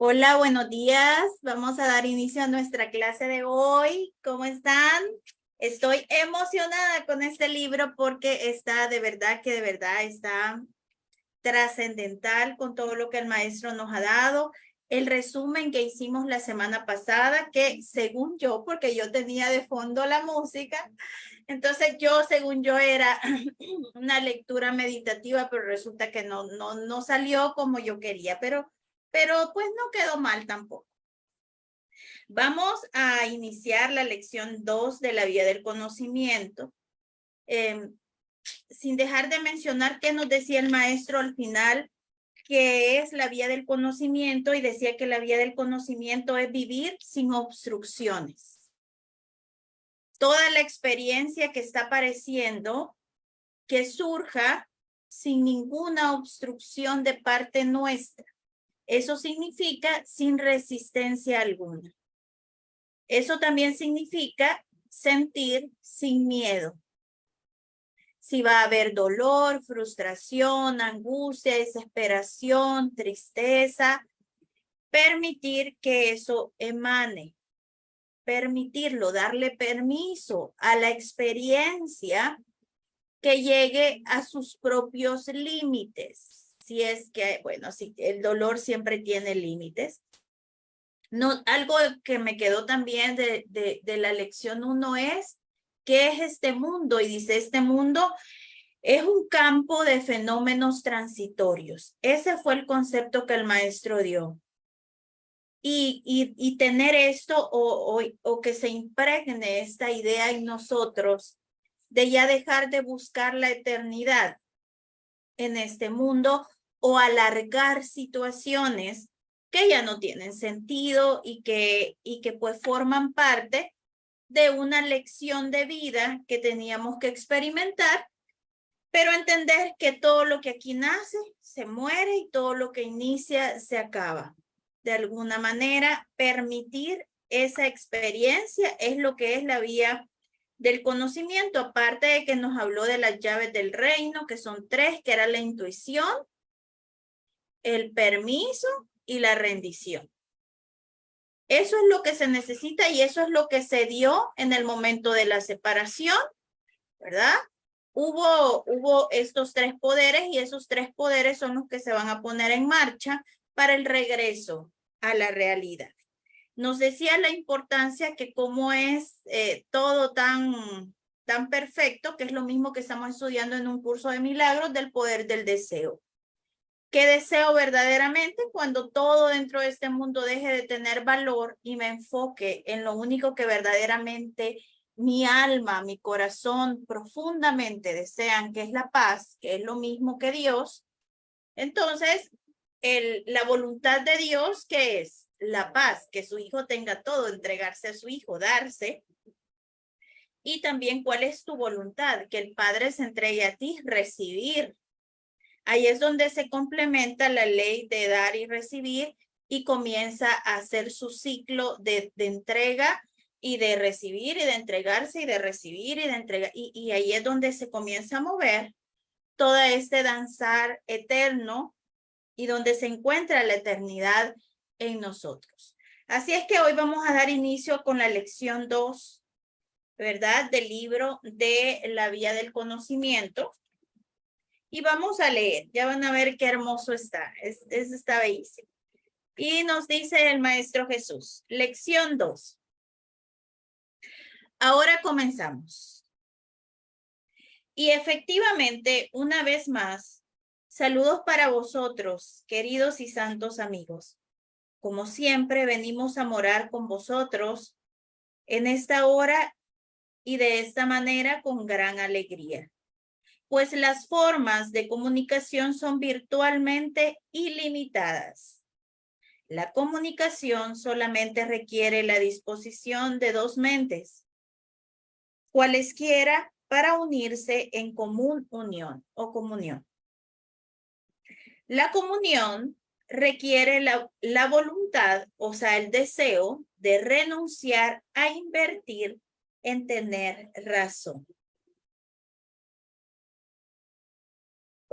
Hola, buenos días. Vamos a dar inicio a nuestra clase de hoy. ¿Cómo están? Estoy emocionada con este libro porque está de verdad está trascendental con todo lo que el maestro nos ha dado. El resumen que hicimos la semana pasada, que según yo, porque yo tenía de fondo la música, entonces según yo, era una lectura meditativa, pero resulta que no salió como yo quería, pero pues no quedó mal tampoco. Vamos a iniciar la lección 2 de la vía del conocimiento. Sin dejar de mencionar que nos decía el maestro al final, que es la vía del conocimiento, y decía que la vía del conocimiento es vivir sin obstrucciones. Toda la experiencia que está apareciendo, que surja sin ninguna obstrucción de parte nuestra. Eso significa sin resistencia alguna. Eso también significa sentir sin miedo. Si va a haber dolor, frustración, angustia, desesperación, tristeza, permitir que eso emane, permitirlo, darle permiso a la experiencia que llegue a sus propios límites. Si es que, bueno, si el dolor siempre tiene límites. No, algo que me quedó también de la lección 1 es, ¿qué es este mundo? Y dice, este mundo es un campo de fenómenos transitorios. Ese fue el concepto que el maestro dio. Y tener esto o que se impregne esta idea en nosotros de ya dejar de buscar la eternidad en este mundo o alargar situaciones que ya no tienen sentido y que pues forman parte de una lección de vida que teníamos que experimentar, pero entender que todo lo que aquí nace se muere y todo lo que inicia se acaba. De alguna manera, permitir esa experiencia es lo que es la vía del conocimiento, aparte de que nos habló de las llaves del reino, que son 3, que era la intuición, el permiso y la rendición. Eso es lo que se necesita y eso es lo que se dio en el momento de la separación, ¿verdad? Hubo estos 3 poderes y esos 3 poderes son los que se van a poner en marcha para el regreso a la realidad. Nos decía la importancia que como es todo tan perfecto, que es lo mismo que estamos estudiando en un curso de milagros del poder del deseo. ¿Qué deseo verdaderamente? Cuando todo dentro de este mundo deje de tener valor y me enfoque en lo único que verdaderamente mi alma, mi corazón profundamente desean, que es la paz, que es lo mismo que Dios. Entonces, la voluntad de Dios, ¿qué es? La paz, que su hijo tenga todo, entregarse a su hijo, darse. Y también, ¿cuál es tu voluntad? Que el Padre se entregue a ti, recibir. Ahí es donde se complementa la ley de dar y recibir y comienza a hacer su ciclo de entrega y de recibir y de entregarse y de recibir y de entregar. Y ahí es donde se comienza a mover todo este danzar eterno y donde se encuentra la eternidad en nosotros. Así es que hoy vamos a dar inicio con la lección 2, ¿verdad? Del libro de la vía del conocimiento. Y vamos a leer, ya van a ver qué hermoso está, está bellísimo. Y nos dice el Maestro Jesús, lección 2. Ahora comenzamos. Y efectivamente, una vez más, saludos para vosotros, queridos y santos amigos. Como siempre, venimos a morar con vosotros en esta hora y de esta manera con gran alegría. Pues las formas de comunicación son virtualmente ilimitadas. La comunicación solamente requiere la disposición de 2 mentes, cualesquiera para unirse en común unión o comunión. La comunión requiere la voluntad, o sea, el deseo de renunciar a invertir en tener razón.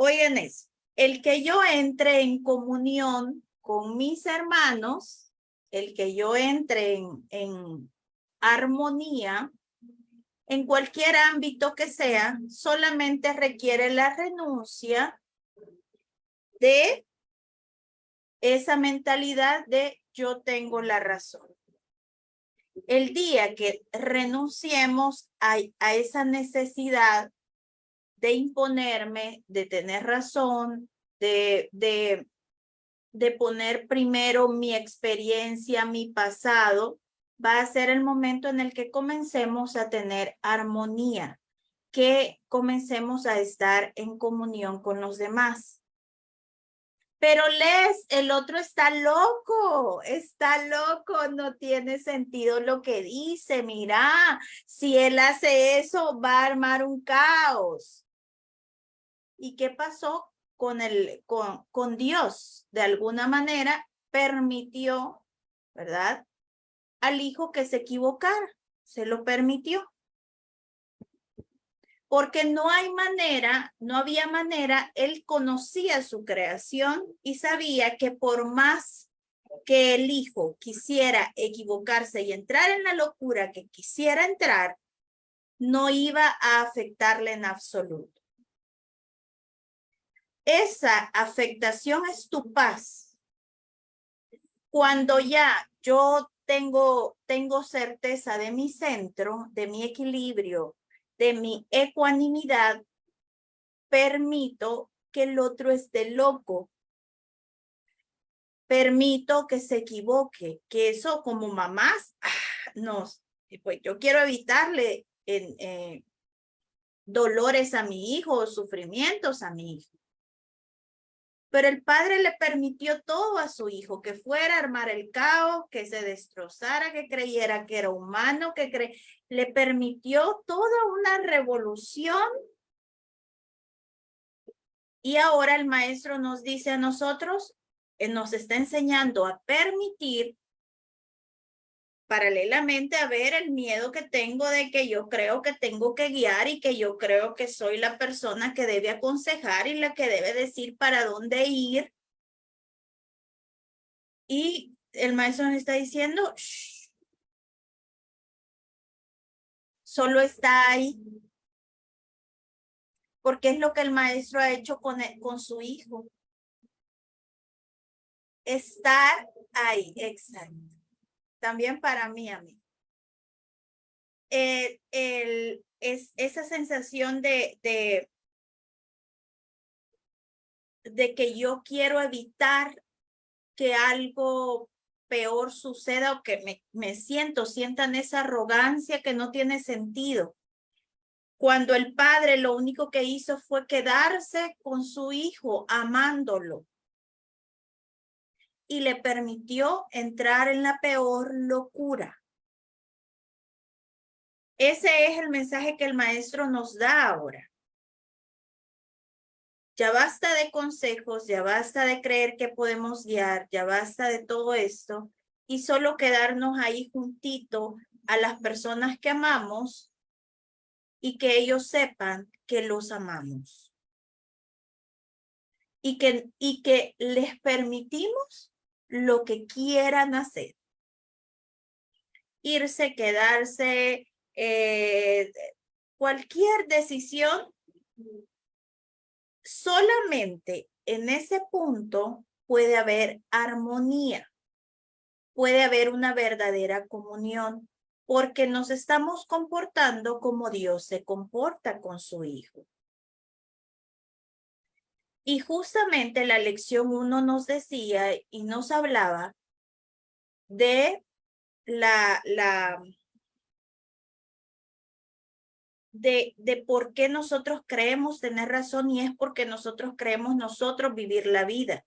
Oigan eso, el que yo entre en comunión con mis hermanos, el que yo entre en armonía, en cualquier ámbito que sea, solamente requiere la renuncia de esa mentalidad de yo tengo la razón. El día que renunciemos a esa necesidad de imponerme, de tener razón, de poner primero mi experiencia, mi pasado, va a ser el momento en el que comencemos a tener armonía, que comencemos a estar en comunión con los demás. Pero el otro está loco, no tiene sentido lo que dice. Mira, si él hace eso, va a armar un caos. ¿Y qué pasó con Dios? De alguna manera permitió, ¿verdad? Al hijo que se equivocara, se lo permitió. Porque no había manera, él conocía su creación y sabía que por más que el hijo quisiera equivocarse y entrar en la locura que quisiera entrar, no iba a afectarle en absoluto. Esa afectación es tu paz. Cuando ya yo tengo certeza de mi centro, de mi equilibrio, de mi ecuanimidad, permito que el otro esté loco. Permito que se equivoque, que eso como mamás, pues yo quiero evitarle dolores a mi hijo, sufrimientos a mi hijo. Pero el padre le permitió todo a su hijo, que fuera a armar el caos, que se destrozara, que creyera que era humano, le permitió toda una revolución. Y ahora el maestro nos dice a nosotros, nos está enseñando a permitir, paralelamente a ver el miedo que tengo de que yo creo que tengo que guiar y que yo creo que soy la persona que debe aconsejar y la que debe decir para dónde ir. Y el maestro nos está diciendo, shh, solo está ahí. Porque es lo que el maestro ha hecho con su hijo. Estar ahí, exacto. También para mí, a mí. Es esa sensación de que yo quiero evitar que algo peor suceda o que sientan esa arrogancia que no tiene sentido. Cuando el padre lo único que hizo fue quedarse con su hijo, amándolo. Y le permitió entrar en la peor locura. Ese es el mensaje que el maestro nos da ahora. Ya basta de consejos, ya basta de creer que podemos guiar, ya basta de todo esto y solo quedarnos ahí juntito a las personas que amamos y que ellos sepan que los amamos. Y que les permitimos lo que quieran hacer. Irse, quedarse, cualquier decisión, solamente en ese punto puede haber armonía, puede haber una verdadera comunión, porque nos estamos comportando como Dios se comporta con su hijo. Y justamente la lección 1 nos decía y nos hablaba de de por qué nosotros creemos tener razón, y es porque nosotros creemos nosotros vivir la vida.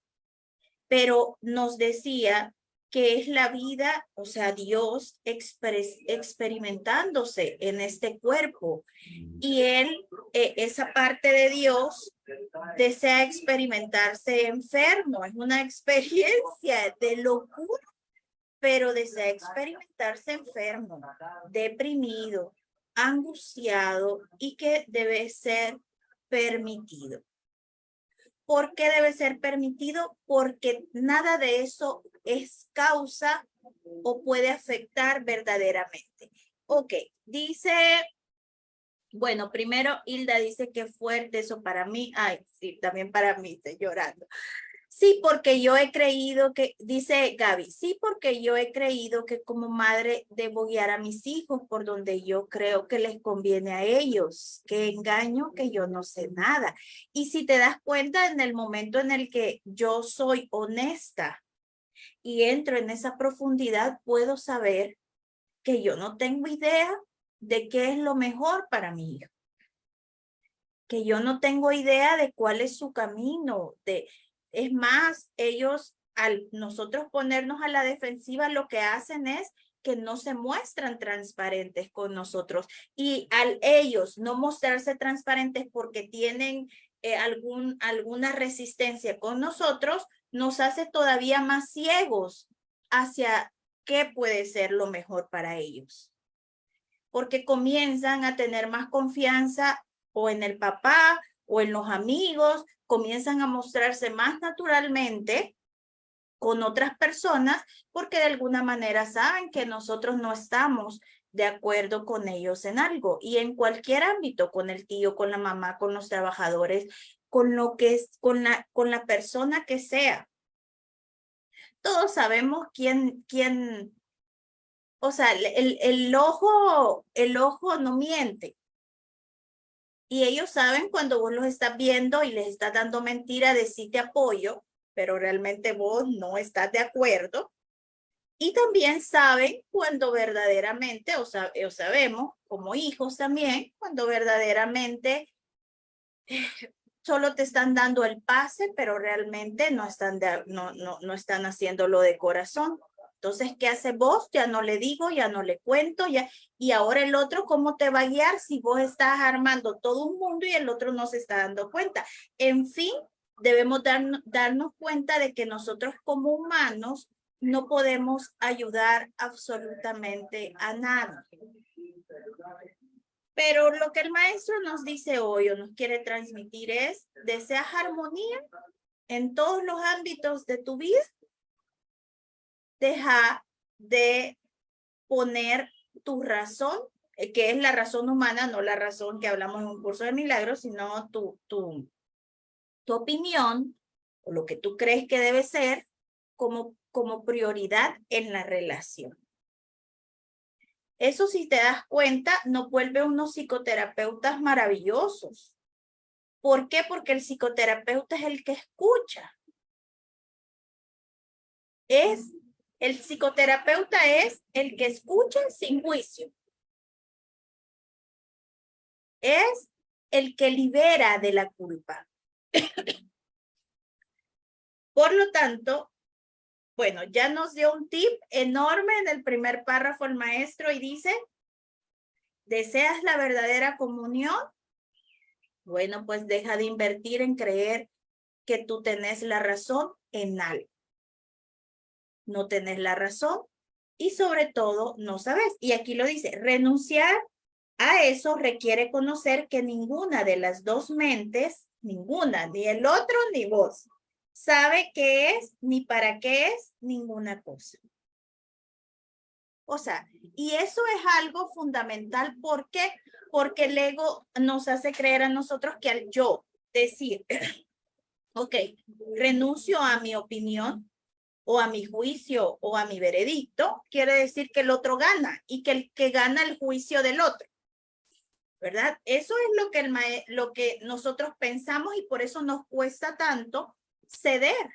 Pero nos decía que es la vida, o sea, Dios experimentándose en este cuerpo. Y él, esa parte de Dios, desea experimentarse enfermo. Es una experiencia de locura, pero desea experimentarse enfermo, deprimido, angustiado y que debe ser permitido. ¿Por qué debe ser permitido? Porque nada de eso es causa o puede afectar verdaderamente. Ok, dice, bueno, primero Hilda dice que fuerte eso para mí. Ay, sí, también para mí, estoy llorando. Sí, porque yo he creído que, dice Gaby, sí, porque yo he creído que como madre debo guiar a mis hijos por donde yo creo que les conviene a ellos. Qué engaño que yo no sé nada. Y si te das cuenta, en el momento en el que yo soy honesta y entro en esa profundidad, puedo saber que yo no tengo idea de qué es lo mejor para mi hijo, que yo no tengo idea de cuál es su camino. Es más, ellos, al nosotros ponernos a la defensiva, lo que hacen es que no se muestran transparentes con nosotros. Y al ellos no mostrarse transparentes porque tienen alguna resistencia con nosotros, nos hace todavía más ciegos hacia qué puede ser lo mejor para ellos. Porque comienzan a tener más confianza o en el papá o en los amigos, comienzan a mostrarse más naturalmente con otras personas porque de alguna manera saben que nosotros no estamos de acuerdo con ellos en algo y en cualquier ámbito, con el tío, con la mamá, con los trabajadores, con lo que es, con la persona que sea. Todos sabemos quién, o sea, el ojo no miente. Y ellos saben cuando vos los estás viendo y les estás dando mentira de sí te apoyo, pero realmente vos no estás de acuerdo. Y también saben cuando verdaderamente, o sabemos como hijos también, cuando verdaderamente solo te están dando el pase, pero realmente no están haciéndolo de corazón. Entonces, ¿qué hace vos? Ya no le digo, ya no le cuento, ya. Y ahora el otro, ¿cómo te va a guiar si vos estás armando todo un mundo y el otro no se está dando cuenta? En fin, debemos darnos cuenta de que nosotros como humanos no podemos ayudar absolutamente a nadie. Pero lo que el maestro nos dice hoy o nos quiere transmitir es, ¿deseas armonía en todos los ámbitos de tu vida? Deja de poner tu razón, que es la razón humana, no la razón que hablamos en un curso de milagros, sino tu opinión o lo que tú crees que debe ser como prioridad en la relación. Eso, si te das cuenta, nos vuelve unos psicoterapeutas maravillosos. ¿Por qué? Porque el psicoterapeuta es el que escucha. El psicoterapeuta es el que escucha sin juicio. Es el que libera de la culpa. Por lo tanto, bueno, ya nos dio un tip enorme en el primer párrafo el maestro y dice, ¿deseas la verdadera comunión? Bueno, pues deja de invertir en creer que tú tenés la razón en algo. No tenés la razón y sobre todo no sabes. Y aquí lo dice, renunciar a eso requiere conocer que ninguna de las dos mentes, ninguna, ni el otro ni vos, sabe qué es ni para qué es ninguna cosa. O sea, y eso es algo fundamental. ¿Por qué? Porque el ego nos hace creer a nosotros que al yo decir, ok, renuncio a mi opinión o a mi juicio o a mi veredicto, quiere decir que el otro gana y que el que gana el juicio del otro. ¿Verdad? Eso es lo que nosotros pensamos y por eso nos cuesta tanto ceder,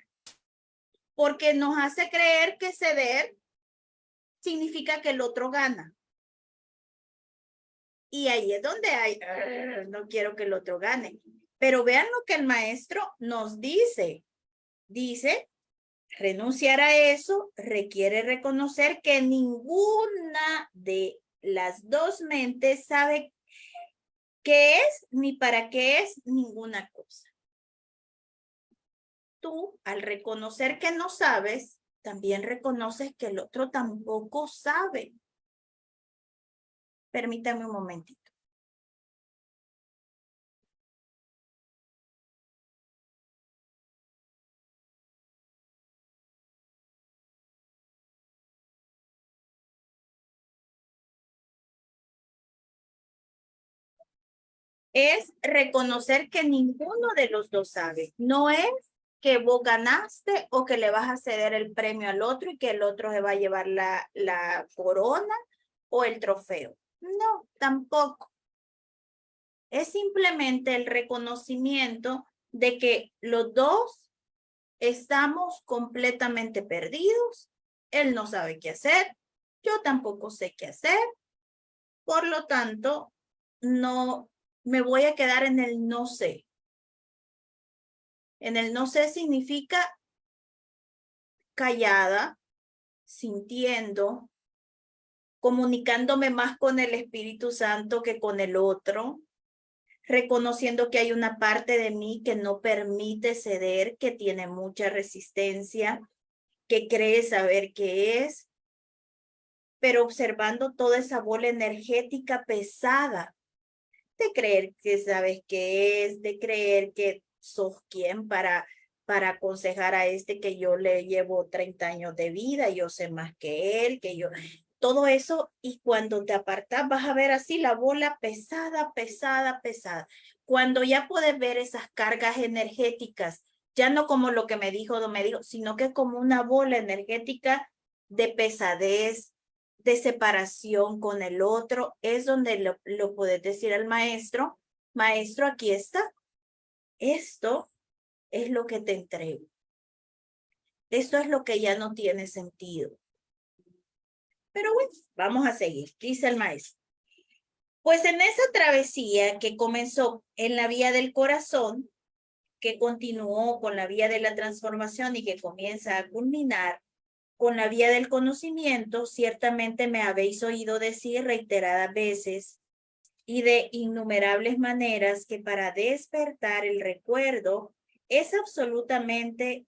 porque nos hace creer que ceder significa que el otro gana. Y ahí es donde no quiero que el otro gane. Pero vean lo que el maestro nos dice. Dice, renunciar a eso requiere reconocer que ninguna de las dos mentes sabe qué es ni para qué es ninguna cosa. Tú, al reconocer que no sabes, también reconoces que el otro tampoco sabe. Permítame un momentito. es reconocer que ninguno de los dos sabe. No es que vos ganaste o que le vas a ceder el premio al otro y que el otro se va a llevar la corona o el trofeo. No, tampoco. Es simplemente el reconocimiento de que los dos estamos completamente perdidos. Él no sabe qué hacer, yo tampoco sé qué hacer. Por lo tanto, no me voy a quedar en el no sé. En el no sé significa callada, sintiendo, comunicándome más con el Espíritu Santo que con el otro, reconociendo que hay una parte de mí que no permite ceder, que tiene mucha resistencia, que cree saber qué es, pero observando toda esa bola energética pesada de creer que sabes qué es, de creer que sos quien para aconsejar a este que yo le llevo 30 años de vida, yo sé más que él, que yo, todo eso, y cuando te apartas vas a ver así la bola pesada, pesada, pesada. Cuando ya puedes ver esas cargas energéticas, ya no como lo que me dijo, no me dijo, sino que como una bola energética de pesadez, de separación con el otro, es donde lo puedes decir al maestro, maestro, aquí está, esto es lo que te entrego, esto es lo que ya no tiene sentido. Pero bueno, vamos a seguir, dice el maestro. Pues en esa travesía que comenzó en la vía del corazón, que continuó con la vía de la transformación y que comienza a culminar con la vía del conocimiento, ciertamente me habéis oído decir reiteradas veces y de innumerables maneras que para despertar el recuerdo es absolutamente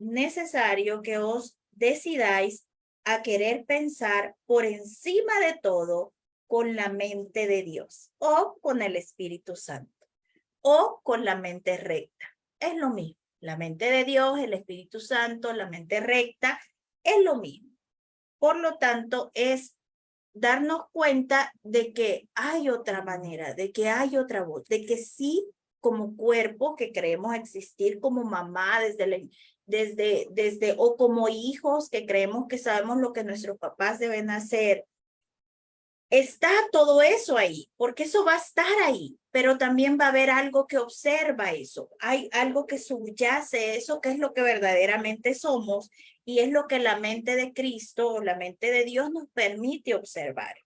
necesario que os decidáis a querer pensar por encima de todo con la mente de Dios o con el Espíritu Santo o con la mente recta. Es lo mismo. La mente de Dios, el Espíritu Santo, la mente recta, es lo mismo. Por lo tanto, es darnos cuenta de que hay otra manera, de que hay otra voz, de que sí, como cuerpo que creemos existir, como mamá, o como hijos que creemos que sabemos lo que nuestros papás deben hacer, está todo eso ahí, porque eso va a estar ahí, pero también va a haber algo que observa eso, hay algo que subyace eso, que es lo que verdaderamente somos, y es lo que la mente de Cristo o la mente de Dios nos permite observar.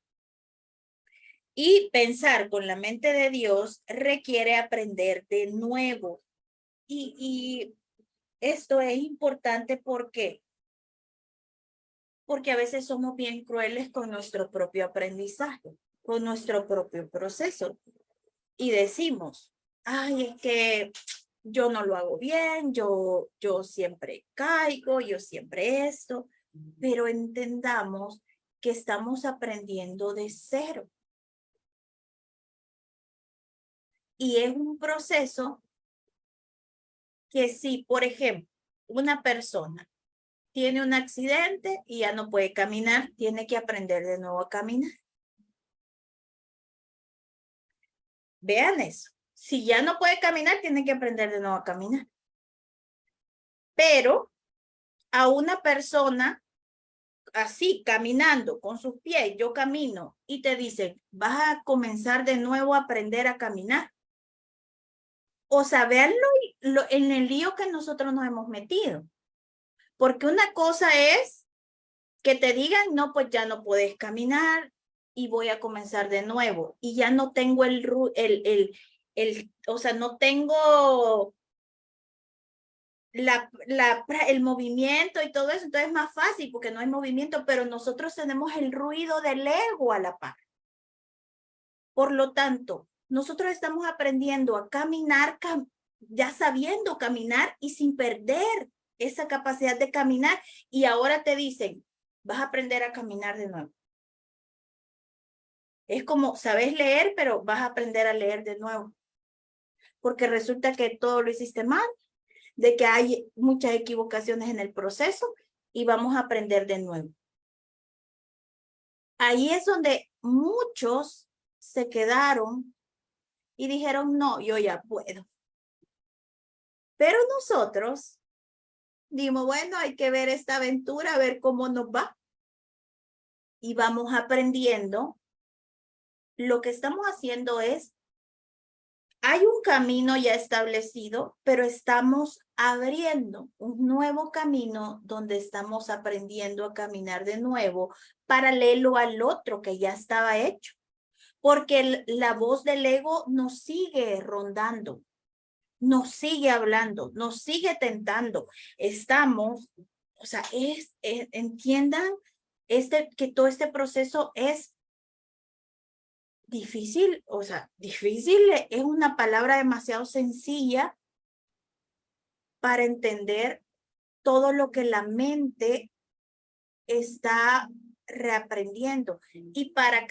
Y pensar con la mente de Dios requiere aprender de nuevo. Y esto es importante porque a veces somos bien crueles con nuestro propio aprendizaje, con nuestro propio proceso. Y decimos, ay, es que yo no lo hago bien, yo siempre caigo, yo siempre esto, pero entendamos que estamos aprendiendo de cero. Y es un proceso que si, por ejemplo, una persona tiene un accidente y ya no puede caminar, tiene que aprender de nuevo a caminar. Vean eso. Si ya no puede caminar, tiene que aprender de nuevo a caminar. Pero a una persona así, caminando con sus pies, yo camino y te dicen, vas a comenzar de nuevo a aprender a caminar. O sea, vean en el lío que nosotros nos hemos metido. Porque una cosa es que te digan, no, pues ya no puedes caminar y voy a comenzar de nuevo. Y ya no tengo o sea, no tengo el movimiento y todo eso, entonces es más fácil porque no hay movimiento, pero nosotros tenemos el ruido del ego a la par. Por lo tanto, nosotros estamos aprendiendo a caminar, ya sabiendo caminar y sin perder esa capacidad de caminar. Y ahora te dicen, vas a aprender a caminar de nuevo. Es como, sabes leer, pero vas a aprender a leer de nuevo. Porque resulta que todo lo hiciste mal, de que hay muchas equivocaciones en el proceso y vamos a aprender de nuevo. Ahí es donde muchos se quedaron y dijeron, no, yo ya puedo. Pero nosotros dimos, bueno, hay que ver esta aventura, a ver cómo nos va. Y vamos aprendiendo. Lo que estamos haciendo es, hay un camino ya establecido, pero estamos abriendo un nuevo camino donde estamos aprendiendo a caminar de nuevo, paralelo al otro que ya estaba hecho. Porque la voz del ego nos sigue rondando, nos sigue hablando, nos sigue tentando. Estamos, o sea, entiendan que todo este proceso es difícil, o sea, difícil es una palabra demasiado sencilla para entender todo lo que la mente está reaprendiendo. Y para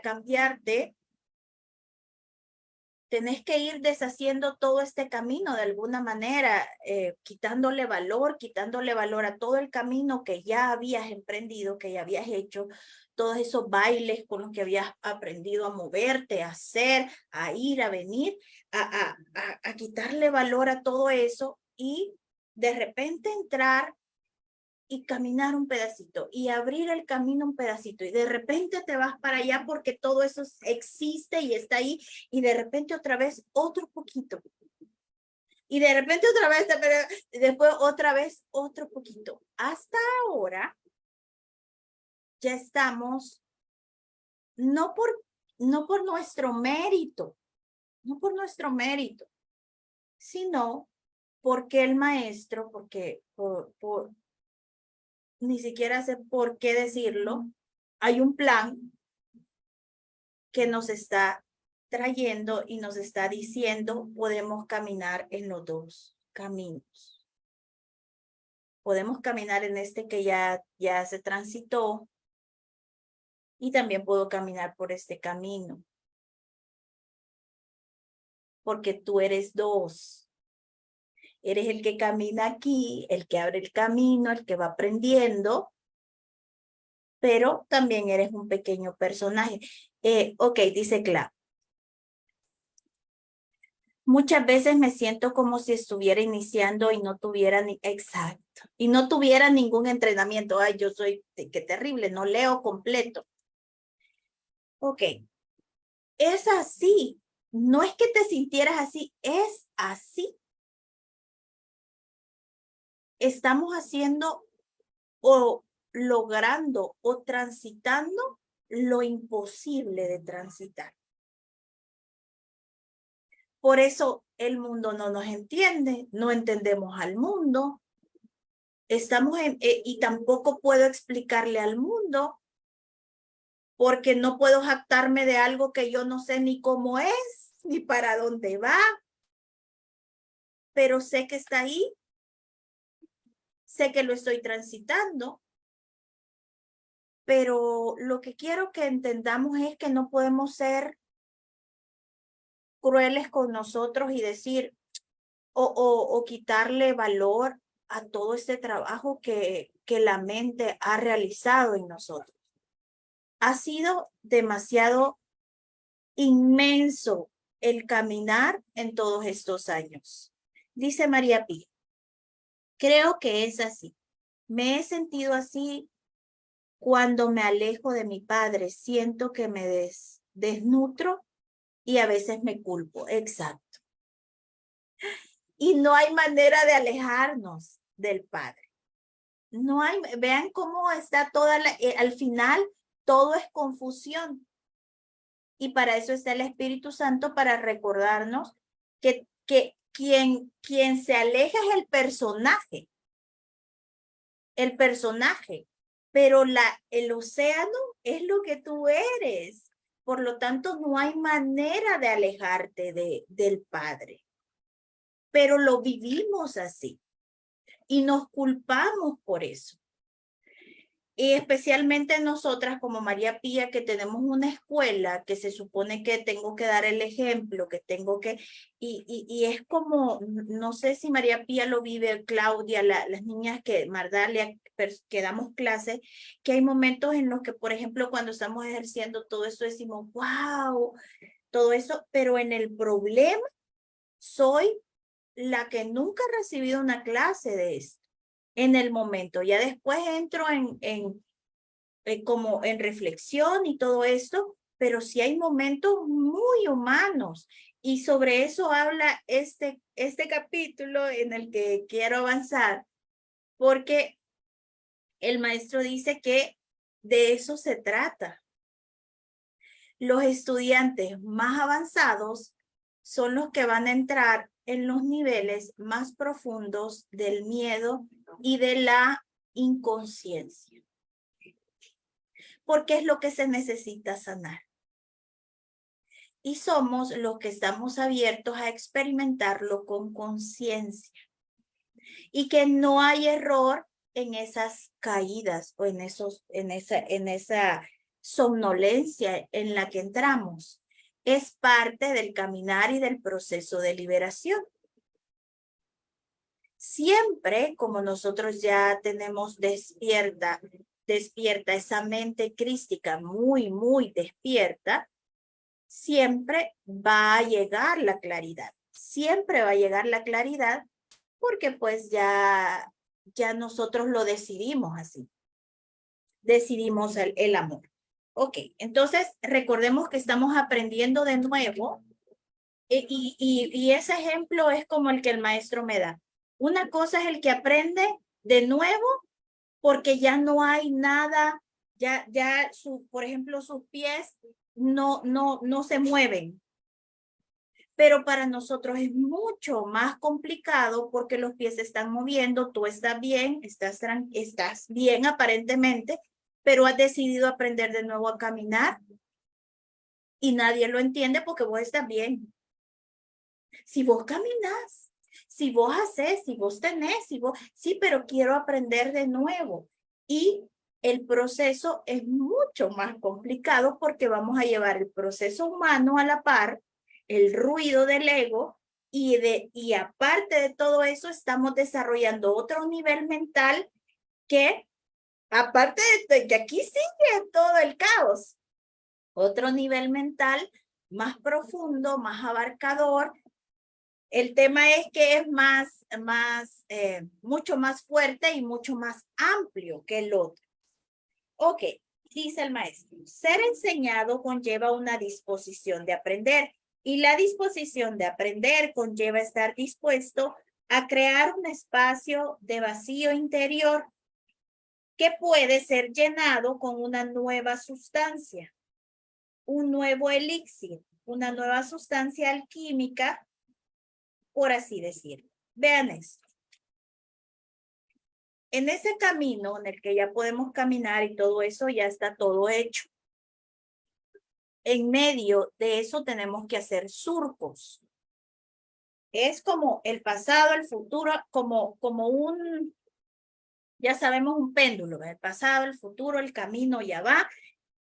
cambiarte, tenés que ir deshaciendo todo este camino de alguna manera, quitándole valor a todo el camino que ya habías emprendido, que ya habías hecho, todos esos bailes con los que habías aprendido a moverte, a hacer, a ir, a venir, a quitarle valor a todo eso y de repente entrar y caminar un pedacito y abrir el camino un pedacito y de repente te vas para allá porque todo eso existe y está ahí y de repente otra vez otro poquito y de repente otra vez, después otra vez otro poquito. Hasta ahora ya estamos no por nuestro mérito, no por nuestro mérito, sino porque el maestro, porque ni siquiera sé por qué decirlo, hay un plan que nos está trayendo y nos está diciendo, podemos caminar en los dos caminos. Podemos caminar en este que ya se transitó y también puedo caminar por este camino. Porque tú eres dos. Eres el que camina aquí, el que abre el camino, el que va aprendiendo, pero también eres un pequeño personaje. Ok, dice Cla. Muchas veces me siento como si estuviera iniciando y no tuviera exacto, y no tuviera ningún entrenamiento. Ay, yo soy, qué terrible, no leo completo. Ok, es así. No es que te sintieras así, es así. Estamos haciendo o logrando o transitando lo imposible de transitar. Por eso el mundo no nos entiende, no entendemos al mundo. Estamos y tampoco puedo explicarle al mundo porque no puedo jactarme de algo que yo no sé ni cómo es, ni para dónde va, pero sé que está ahí, sé que lo estoy transitando, pero lo que quiero que entendamos es que no podemos ser crueles con nosotros y decir, o quitarle valor a todo este trabajo que la mente ha realizado en nosotros. Ha sido demasiado inmenso el caminar en todos estos años. Dice María Pía, creo que es así. Me he sentido así cuando me alejo de mi padre. Siento que me desnutro y a veces me culpo. Exacto. Y no hay manera de alejarnos del padre. No hay, vean cómo está al final todo es confusión. Y para eso está el Espíritu Santo, para recordarnos que quien se aleja es el personaje, pero el océano es lo que tú eres. Por lo tanto, no hay manera de alejarte del Padre. Pero lo vivimos así y nos culpamos por eso. Y especialmente nosotras como María Pía, que tenemos una escuela que se supone que tengo que dar el ejemplo, que tengo que, y es como, no sé si María Pía lo vive, Claudia, las niñas Mardalia, que damos clases, que hay momentos en los que, por ejemplo, cuando estamos ejerciendo todo eso, decimos, wow, todo eso, pero en el problema soy la que nunca ha recibido una clase de esto en el momento. Ya después entro como en reflexión y todo esto, pero sí hay momentos muy humanos. Y sobre eso habla este capítulo en el que quiero avanzar, porque el maestro dice que de eso se trata. Los estudiantes más avanzados son los que van a entrar en los niveles más profundos del miedo y de la inconsciencia, porque es lo que se necesita sanar. Y somos los que estamos abiertos a experimentarlo con conciencia. Y que no hay error en esas caídas o en esa somnolencia en la que entramos. Es parte del caminar y del proceso de liberación. Siempre, como nosotros ya tenemos despierta esa mente crística muy, muy despierta, siempre va a llegar la claridad. Siempre va a llegar la claridad porque pues ya nosotros lo decidimos así. Decidimos el amor. Ok, entonces recordemos que estamos aprendiendo de nuevo y ese ejemplo es como el que el maestro me da. Una cosa es el que aprende de nuevo porque ya no hay nada, por ejemplo, sus pies no se mueven. Pero para nosotros es mucho más complicado porque los pies se están moviendo, tú estás bien, estás bien aparentemente, pero has decidido aprender de nuevo a caminar y nadie lo entiende porque vos estás bien. Si vos caminas, si vos haces, si vos tenés, sí, pero quiero aprender de nuevo. Y el proceso es mucho más complicado porque vamos a llevar el proceso humano a la par, el ruido del ego, y aparte de todo eso estamos desarrollando otro nivel mental que, aparte de que aquí sigue todo el caos, otro nivel mental más profundo, más abarcador. El tema es que es mucho más fuerte y mucho más amplio que el otro. Ok, dice el maestro, ser enseñado conlleva una disposición de aprender y la disposición de aprender conlleva estar dispuesto a crear un espacio de vacío interior que puede ser llenado con una nueva sustancia, un nuevo elixir, una nueva sustancia alquímica, por así decirlo. Vean esto. En ese camino en el que ya podemos caminar y todo eso, ya está todo hecho. En medio de eso tenemos que hacer surcos. Es como el pasado, el futuro, como un, ya sabemos, un péndulo. El pasado, el futuro, el camino ya va.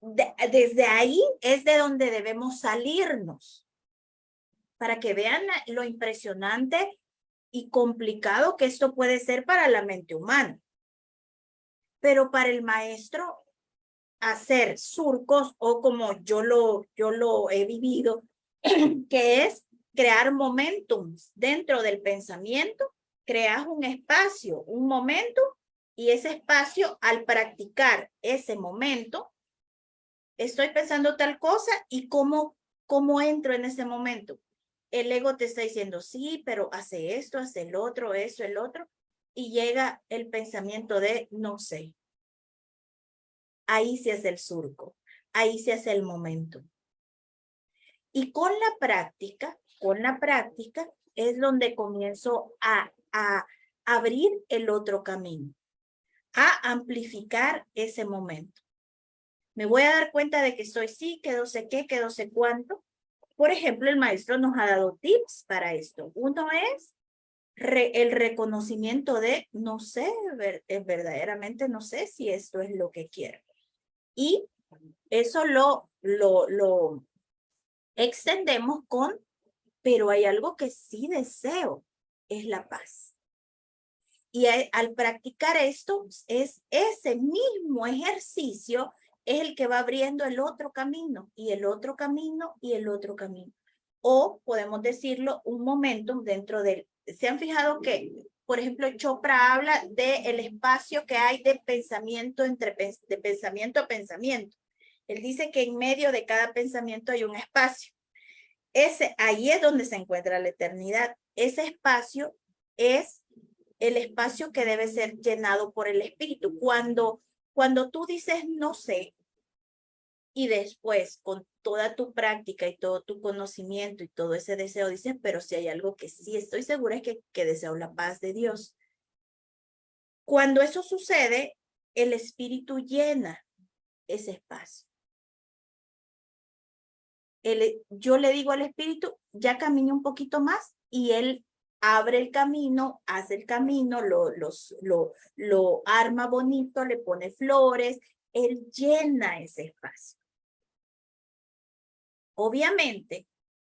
Desde ahí es de donde debemos salirnos. Para que vean lo impresionante y complicado que esto puede ser para la mente humana. Pero para el maestro, hacer surcos, o como yo lo he vivido, que es crear momentums dentro del pensamiento, creas un espacio, un momento, y ese espacio, al practicar ese momento, estoy pensando tal cosa y cómo entro en ese momento. El ego te está diciendo, sí, pero hace esto, hace el otro, eso, el otro, y llega el pensamiento de no sé. Ahí se hace el surco, ahí se hace el momento. Y con la práctica es donde comienzo a abrir el otro camino, a amplificar ese momento. Me voy a dar cuenta de que soy sí, que no sé qué, que no sé cuánto. Por ejemplo, el maestro nos ha dado tips para esto. Uno es el reconocimiento de no sé, verdaderamente no sé si esto es lo que quiero. Y eso lo extendemos con, pero hay algo que sí deseo, es la paz. Y al practicar esto, es ese mismo ejercicio es el que va abriendo el otro camino y el otro camino y el otro camino. O podemos decirlo, un momentum dentro del... ¿Se han fijado que, por ejemplo, Chopra habla del espacio que hay de pensamiento de pensamiento a pensamiento? Él dice que en medio de cada pensamiento hay un espacio. Ahí es donde se encuentra la eternidad. Ese espacio es el espacio que debe ser llenado por el espíritu. Cuando tú dices no sé, y después con toda tu práctica y todo tu conocimiento y todo ese deseo, dices, pero si hay algo que sí estoy segura es que deseo la paz de Dios. Cuando eso sucede, el espíritu llena ese espacio. Yo le digo al espíritu, ya camine un poquito más, y él abre el camino, hace el camino, lo arma bonito, le pone flores, él llena ese espacio. Obviamente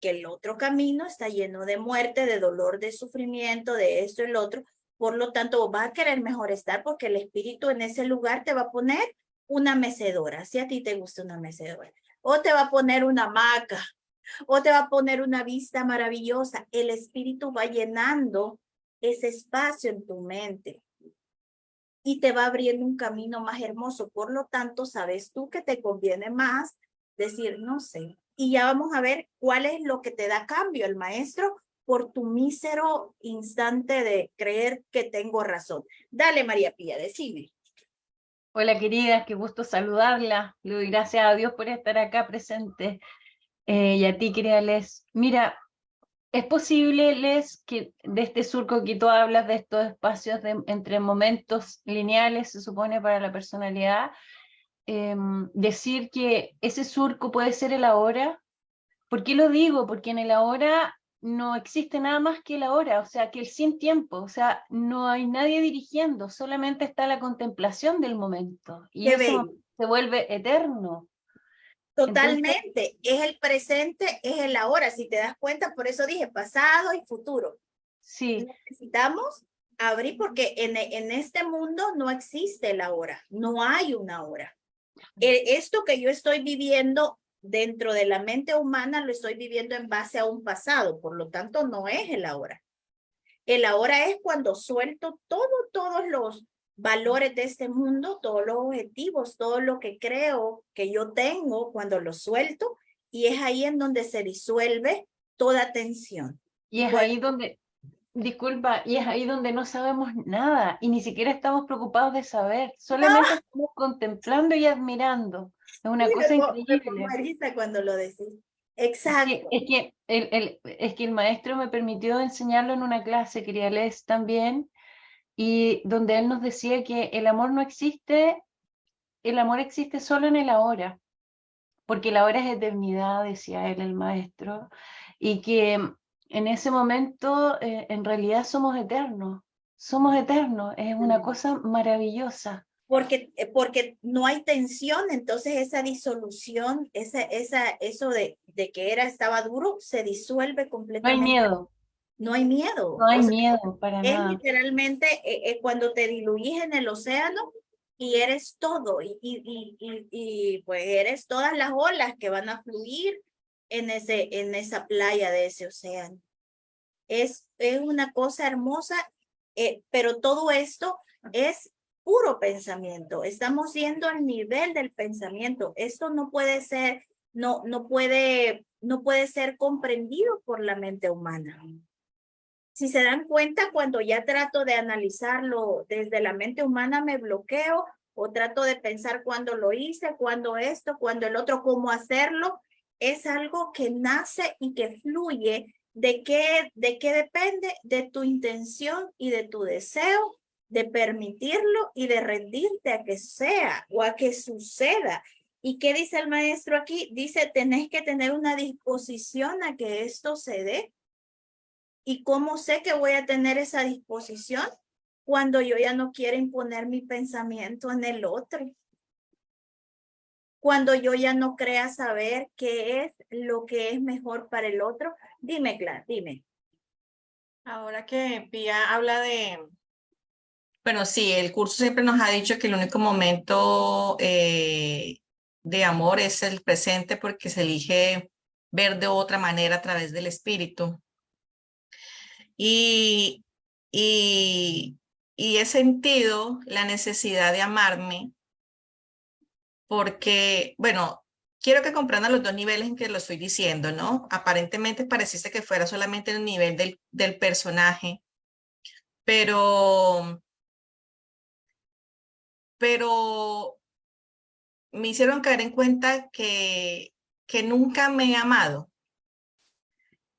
que el otro camino está lleno de muerte, de dolor, de sufrimiento, de esto y lo otro, por lo tanto vas a querer mejor estar porque el espíritu en ese lugar te va a poner una mecedora, si a ti te gusta una mecedora, o te va a poner una hamaca, o te va a poner una vista maravillosa. El espíritu va llenando ese espacio en tu mente y te va abriendo un camino más hermoso. Por lo tanto, sabes tú que te conviene más decir, no sé. Y ya vamos a ver cuál es lo que te da cambio el maestro por tu mísero instante de creer que tengo razón. Dale, María Pía, decime. Hola querida, qué gusto saludarla. Le doy gracias a Dios por estar acá presente. Y a ti, querida Les. Mira, es posible, Les, que de este surco que tú hablas, de estos espacios entre momentos lineales, se supone, para la personalidad, decir que ese surco puede ser el ahora. ¿Por qué lo digo? Porque en el ahora no existe nada más que el ahora, o sea, que el sin tiempo, o sea, no hay nadie dirigiendo, solamente está la contemplación del momento, y Qué ese bello. momento se vuelve eterno. Entonces, Totalmente. Es el presente, es el ahora. Si te das cuenta, por eso dije pasado y futuro. sí, Necesitamos abrir porque en este mundo no existe el ahora, no hay una hora. Esto que yo estoy viviendo dentro de la mente humana lo estoy viviendo en base a un pasado, por lo tanto no es el ahora. El ahora es cuando suelto todos los valores de este mundo, todos los objetivos, todo lo que creo que yo tengo, cuando lo suelto, y es ahí en donde se disuelve toda tensión. y es ahí donde, disculpa, y es ahí donde no sabemos nada, y ni siquiera estamos preocupados de saber, solamente estamos contemplando y admirando. Es una cosa Me pongo increíble. eriza cuando lo decís. Es que, Exacto. es que es que el maestro me permitió enseñarlo en una clase, quería leer también, y donde él nos decía que el amor no existe, el amor existe solo en el ahora, porque el ahora es eternidad, decía él, el maestro, y que en ese momento en realidad somos eternos, es una cosa maravillosa. Porque no hay tensión, entonces esa disolución, eso de que estaba duro, se disuelve No hay completamente. miedo, No hay miedo. no hay O sea, miedo para es nada. literalmente cuando te diluís en el océano y eres todo, pues eres todas las olas que van a fluir en esa playa de ese océano. Es una cosa hermosa, pero todo esto es puro pensamiento. Estamos yendo al nivel del pensamiento. Esto no puede ser, no puede ser comprendido por la mente humana. Si se dan cuenta, cuando ya trato de analizarlo desde la mente humana, me bloqueo o trato de pensar cuándo lo hice, cuándo esto, cuándo el otro, cómo hacerlo. Es algo que nace y que fluye. De qué depende? De tu intención y de tu deseo de permitirlo y de rendirte a que sea o a que suceda. ¿Y qué dice el maestro aquí? Dice, tenés que tener una disposición a que esto se dé. ¿Y cómo sé que voy a tener esa disposición? Cuando yo ya no quiero imponer mi pensamiento en el otro. Cuando yo ya no crea saber qué es lo que es mejor para el otro. Dime, Clara, dime. Ahora que Pía habla bueno, sí, el curso siempre nos ha dicho que el único momento de amor es el presente porque se elige ver de otra manera a través del espíritu. Y, y he sentido la necesidad de amarme porque, bueno, quiero que comprendan los dos niveles en que lo estoy diciendo, ¿no? Aparentemente pareciese que fuera solamente el nivel del personaje, pero me hicieron caer en cuenta que nunca me he amado.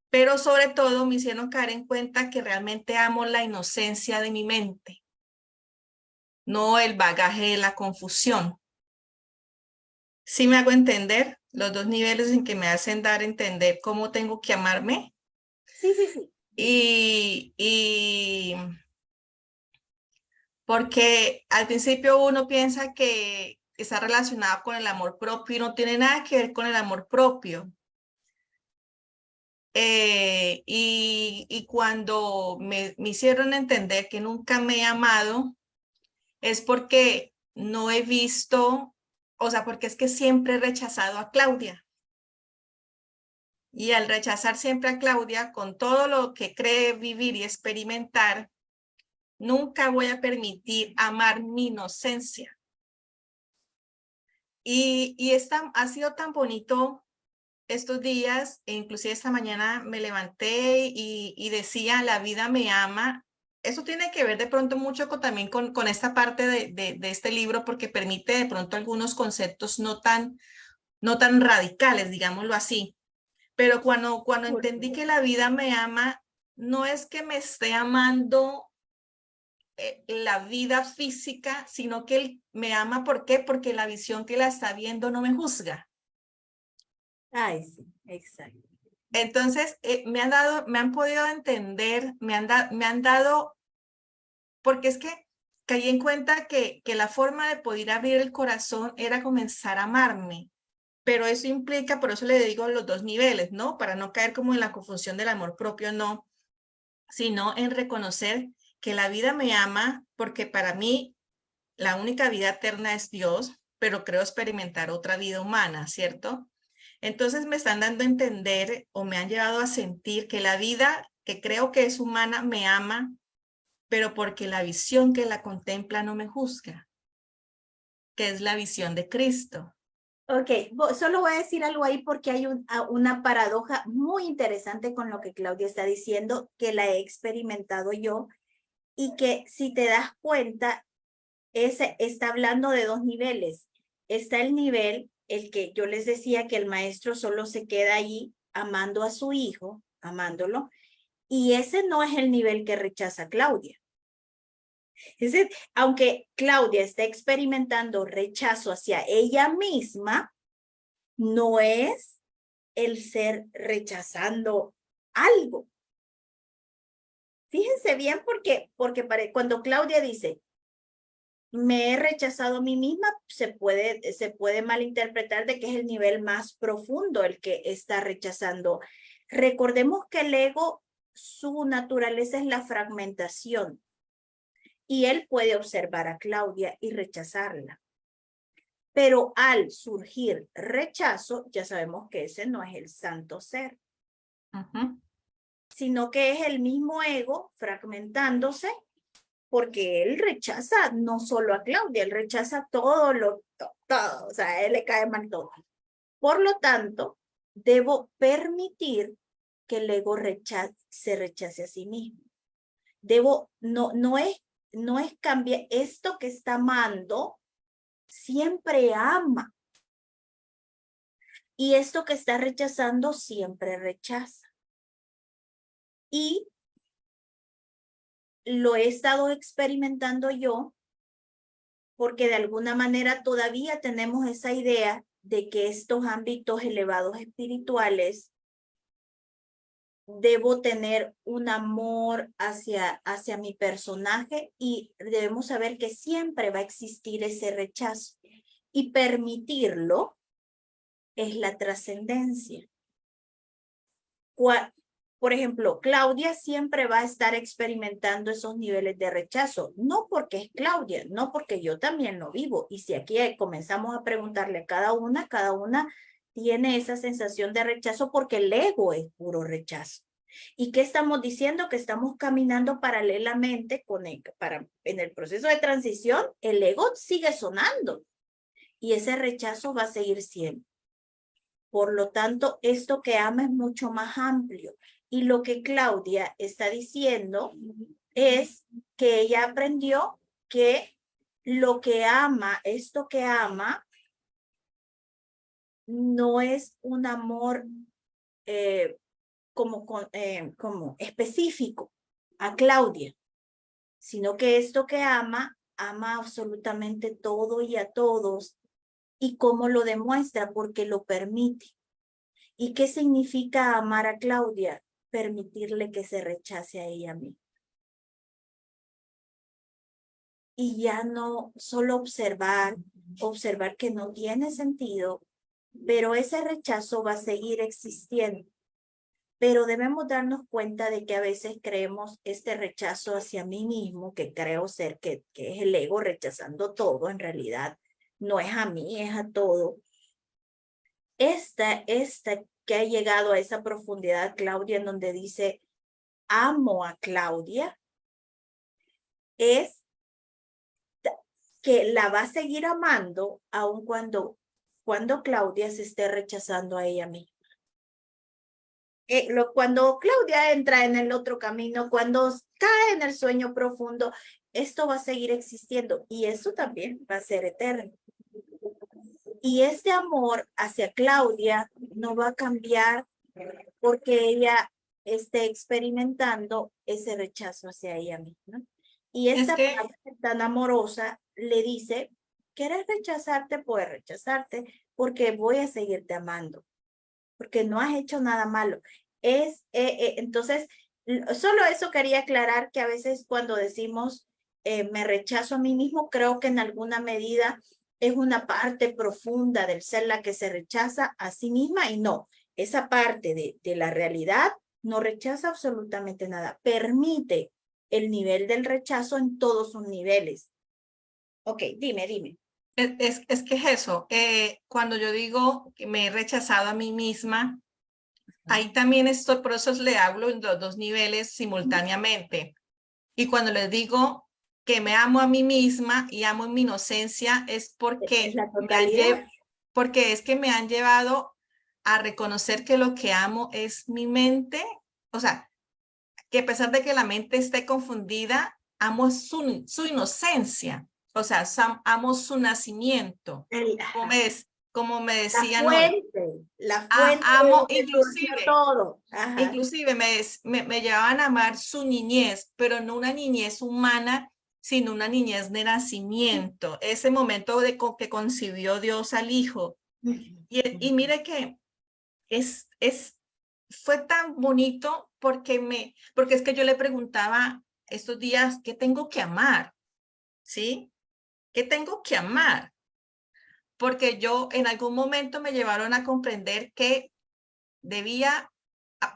Pero sobre todo me hicieron caer en cuenta que realmente amo la inocencia de mi mente, no el bagaje de la confusión. ¿Sí me hago entender? Los dos niveles en que me hacen dar a entender cómo tengo que amarme. Sí, sí, sí. Y porque al principio uno piensa que está relacionado con el amor propio y no tiene nada que ver con el amor propio. Y cuando me hicieron entender que nunca me he amado, es porque no he visto, o sea, porque es que siempre he rechazado a Claudia. Y al rechazar siempre a Claudia, con todo lo que cree vivir y experimentar, nunca voy a permitir amar mi inocencia. Y ha sido tan bonito estos días, e inclusive esta mañana me levanté y decía, la vida me ama. Eso tiene que ver de pronto mucho también con esta parte de este libro, porque permite de pronto algunos conceptos no tan radicales, digámoslo así. Pero cuando entendí que la vida me ama, no es que me esté amando la vida física, sino que él me ama. ¿Por qué? Porque la visión que la está viendo no me juzga. Ay, sí, exacto. Entonces, me han podido entender, me han dado, porque es que caí en cuenta que la forma de poder abrir el corazón era comenzar a amarme, pero eso implica, por eso le digo los dos niveles, ¿no? Para no caer como en la confusión del amor propio, no, sino en reconocer que la vida me ama, porque para mí la única vida eterna es Dios, pero creo experimentar otra vida humana, ¿cierto? Entonces me están dando a entender o me han llevado a sentir que la vida que creo que es humana me ama, pero porque la visión que la contempla no me juzga, que es la visión de Cristo. Ok, solo voy a decir algo ahí porque hay una paradoja muy interesante con lo que Claudia está diciendo, que la he experimentado yo y que si te das cuenta, está hablando de dos niveles. Está el nivel, el que yo les decía que el maestro solo se queda ahí amando a su hijo, amándolo, y ese no es el nivel que rechaza Claudia. Aunque Claudia está experimentando rechazo hacia ella misma, no es el ser rechazando algo. Fíjense bien porque cuando Claudia dice, me he rechazado a mí misma, se puede malinterpretar de que es el nivel más profundo el que está rechazando. Recordemos que el ego, su naturaleza es la fragmentación. Y él puede observar a Claudia y rechazarla. Pero al surgir rechazo, ya sabemos que ese no es el santo ser, sino que es el mismo ego fragmentándose, porque él rechaza no solo a Claudia, él rechaza todo, o sea, a él le cae mal todo. Por lo tanto, debo permitir que el ego se rechace a sí mismo. No es cambiar esto que está amando, siempre ama. Y esto que está rechazando siempre rechaza. Y lo he estado experimentando yo porque de alguna manera todavía tenemos esa idea de que estos ámbitos elevados espirituales debo tener un amor hacia mi personaje y debemos saber que siempre va a existir ese rechazo y permitirlo es la trascendencia. por ejemplo, Claudia siempre va a estar experimentando esos niveles de rechazo, no porque es Claudia, no porque yo también lo vivo. Y si aquí comenzamos a preguntarle a cada una tiene esa sensación de rechazo porque el ego es puro rechazo. ¿Y qué estamos diciendo? Que estamos caminando paralelamente con en el proceso de transición, el ego sigue sonando y ese rechazo va a seguir siendo. Por lo tanto, esto que ama es mucho más amplio. Y lo que Claudia está diciendo es que ella aprendió que lo que ama, esto que ama, no es un amor como específico a Claudia, sino que esto que ama absolutamente todo y a todos. ¿Y cómo lo demuestra? Porque lo permite. ¿Y qué significa amar a Claudia? Permitirle que se rechace a ella misma. Y ya no solo observar que no tiene sentido, pero ese rechazo va a seguir existiendo. Pero debemos darnos cuenta de que a veces creemos este rechazo hacia mí mismo, que creo ser que es el ego rechazando todo, en realidad no es a mí, es a todo. Esta que ha llegado a esa profundidad, Claudia, en donde dice, amo a Claudia, es que la va a seguir amando aun cuando Claudia se esté rechazando a ella misma. Cuando Claudia entra en el otro camino, cuando cae en el sueño profundo, esto va a seguir existiendo y eso también va a ser eterno. Y este amor hacia Claudia no va a cambiar porque ella esté experimentando ese rechazo hacia ella misma. Y esta parte tan amorosa le dice, ¿quieres rechazarte? Puedes rechazarte porque voy a seguirte amando, porque no has hecho nada malo. Entonces, solo eso quería aclarar, que a veces cuando decimos me rechazo a mí mismo, creo que en alguna medida es una parte profunda del ser la que se rechaza a sí misma y no. Esa parte de la realidad no rechaza absolutamente nada. Permite el nivel del rechazo en todos sus niveles. Ok, dime. Es que es eso. Cuando yo digo que me he rechazado a mí misma, ahí también estoy, por eso le hablo en los dos niveles simultáneamente. Y cuando les digo que me amo a mí misma y amo en mi inocencia, es porque, es la totalidad. porque es que me han llevado a reconocer que lo que amo es mi mente. O sea, que a pesar de que la mente esté confundida, amo su inocencia. O sea, amo su nacimiento. Como me decían hoy. La fuente Amo, que surgió todo. Inclusive me llevaban a amar su niñez, pero no una niñez humana, sino una niñez de nacimiento. Ese momento que concibió Dios al Hijo. Y mire que fue tan bonito porque es que yo le preguntaba estos días, ¿qué tengo que amar? ¿Sí? ¿Qué tengo que amar? Porque yo en algún momento me llevaron a comprender que debía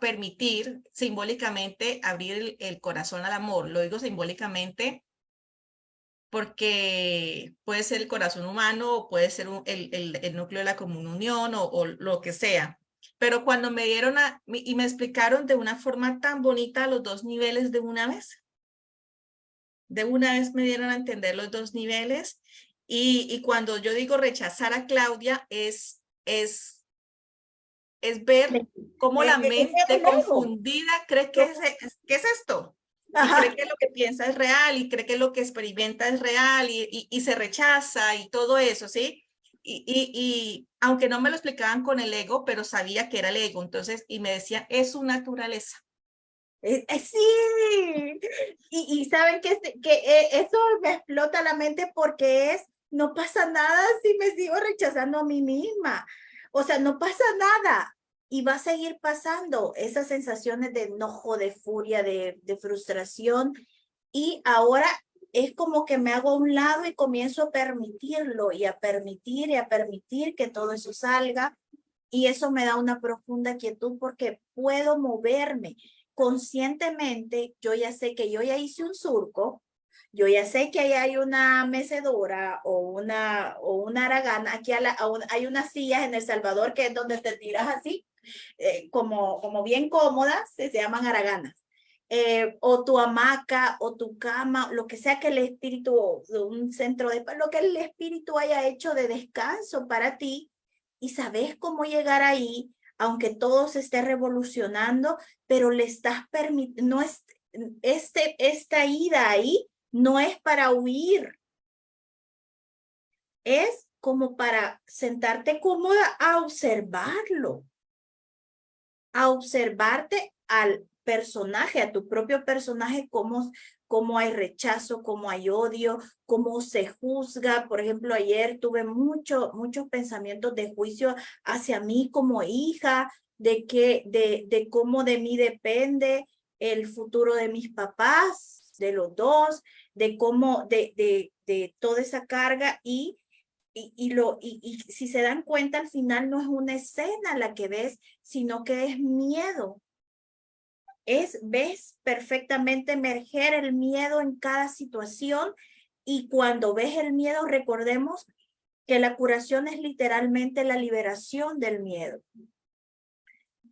permitir simbólicamente abrir el corazón al amor. Lo digo simbólicamente porque puede ser el corazón humano o puede ser el núcleo de la comunión o lo que sea. Pero cuando me dieron y me explicaron de una forma tan bonita los dos niveles de una vez me dieron a entender los dos niveles y cuando yo digo rechazar a Claudia es ver cómo la mente confundida cree que es esto. Y cree que lo que piensa es real y cree que lo que experimenta es real y se rechaza y todo eso, ¿sí? Y aunque no me lo explicaban con el ego, pero sabía que era el ego. Entonces, y me decían, es su naturaleza. Sí, y saben que eso me explota la mente porque no pasa nada si me sigo rechazando a mí misma. O sea, no pasa nada y va a seguir pasando esas sensaciones de enojo, de furia, de frustración. Y ahora es como que me hago a un lado y comienzo a permitirlo y a permitir que todo eso salga. Y eso me da una profunda quietud porque puedo moverme conscientemente. Yo ya sé que yo ya hice un surco, yo ya sé que ahí hay una mecedora o una haragana. Aquí hay unas sillas en El Salvador que es donde te tiras así, como bien cómodas, se llaman haraganas. O tu hamaca o tu cama, lo que sea que el espíritu, un centro de lo que el espíritu haya hecho de descanso para ti, y sabes cómo llegar ahí, aunque todo se esté revolucionando, pero le estás permitiendo, no es, esta ida ahí no es para huir, es como para sentarte cómoda a observarlo, a observarte al personaje, a tu propio personaje, cómo hay rechazo, cómo hay odio, cómo se juzga. Por ejemplo, ayer tuve muchos pensamientos de juicio hacia mí como hija, de cómo de mí depende el futuro de mis papás, de los dos, de cómo, de toda esa carga y si se dan cuenta, al final no es una escena la que ves, sino que es miedo. Ves perfectamente emerger el miedo en cada situación, y cuando ves el miedo, recordemos que la curación es literalmente la liberación del miedo.